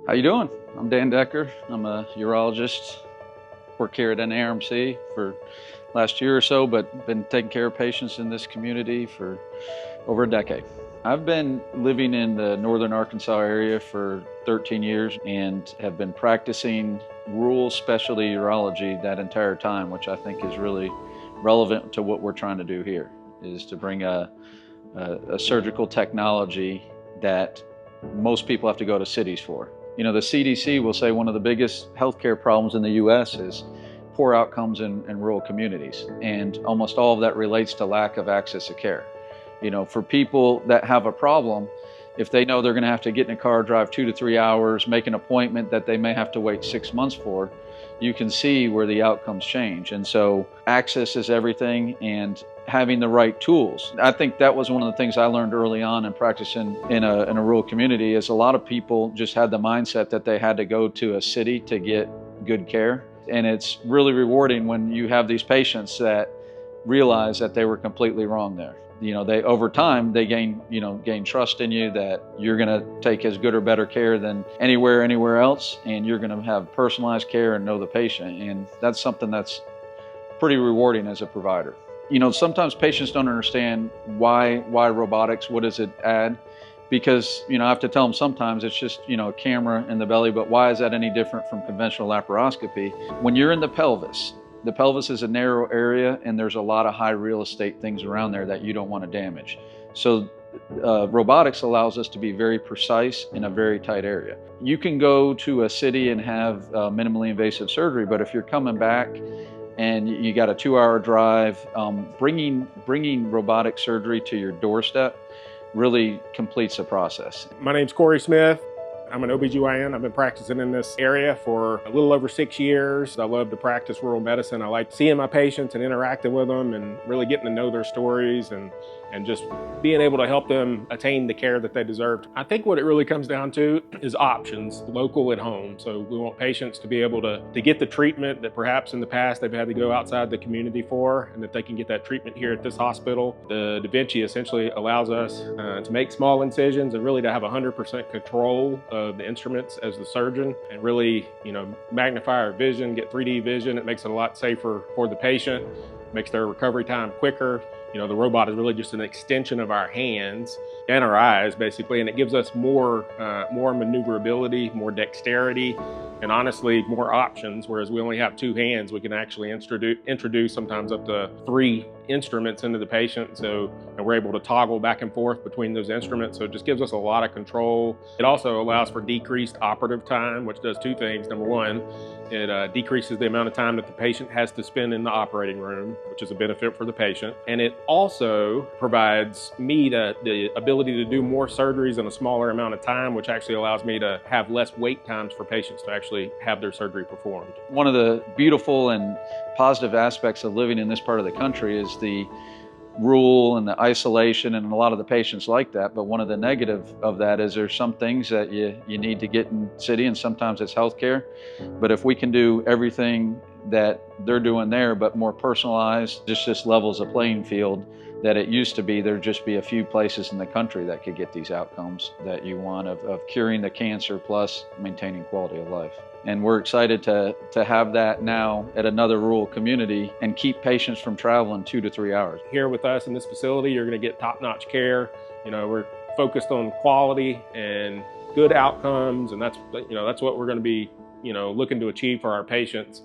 How you doing? I'm Dan Decker. I'm a urologist. Work here at NARMC for last year or so, but been taking care of patients in this community for over a decade. I've been living in the northern Arkansas area for 13 years and have been practicing rural specialty urology that entire time, which I think is really relevant to what we're trying to do here, is to bring a surgical technology that most people have to go to cities for. You know, the CDC will say one of the biggest healthcare problems in the US is poor outcomes in rural communities. And almost all of that relates to lack of access to care. You know, for people that have a problem, if they know they're going to have to get in a car, drive 2 to 3 hours, make an appointment that they may have to wait 6 months for, you can see where the outcomes change. And so access is everything, and having the right tools. I think that was one of the things I learned early on in practicing in a rural community, is a lot of people just had the mindset that they had to go to a city to get good care. And it's really rewarding when you have these patients that realize that they were completely wrong there. You know, they over time they gain trust in you that you're going to take as good or better care than anywhere else, and you're going to have personalized care and know the patient. And that's something that's pretty rewarding as a provider. You know, sometimes patients don't understand why robotics, what does it add? Because, you know, I have to tell them sometimes it's just, you know, a camera in the belly, but why is that any different from conventional laparoscopy? When you're in the pelvis is a narrow area, and there's a lot of high real estate things around there that you don't want to damage. So robotics allows us to be very precise in a very tight area. You can go to a city and have minimally invasive surgery, but if you're coming back and you got a 2-hour drive, bringing robotic surgery to your doorstep really completes the process. My name's Corey Smith. I'm an OBGYN. I've been practicing in this area for a little over 6 years. I love to practice rural medicine. I like seeing my patients and interacting with them and really getting to know their stories and just being able to help them attain the care that they deserve. I think what it really comes down to is options, local at home. So we want patients to be able to get the treatment that perhaps in the past they've had to go outside the community for, and that they can get that treatment here at this hospital. The Da Vinci essentially allows us to make small incisions and really to have 100% control of the instruments as the surgeon, and really, you know, magnify our vision, get 3D vision. It makes it a lot safer for the patient, makes their recovery time quicker. You know, the robot is really just an extension of our hands and our eyes, basically, and it gives us more maneuverability, more dexterity, and honestly, more options. Whereas we only have 2 hands, we can actually introduce sometimes up to 3 instruments into the patient. And we're able to toggle back and forth between those instruments. So it just gives us a lot of control. It also allows for decreased operative time, which does 2 things. Number one, it decreases the amount of time that the patient has to spend in the operating room, which is a benefit for the patient. And it also provides me the ability to do more surgeries in a smaller amount of time, which actually allows me to have less wait times for patients to actually have their surgery performed. One of the beautiful and positive aspects of living in this part of the country is the rural and the isolation, and a lot of the patients like that. But one of the negative of that is there's some things that you need to get in city, and sometimes it's healthcare. But if we can do everything that they're doing there, but more personalized, just levels the playing field that it used to be. There'd just be a few places in the country that could get these outcomes that you want of curing the cancer plus maintaining quality of life. And we're excited to have that now at another rural community and keep patients from traveling 2 to 3 hours. Here with us in this facility, you're going to get top-notch care. You know, we're focused on quality and good outcomes, and that's what we're going to be, you know, looking to achieve for our patients.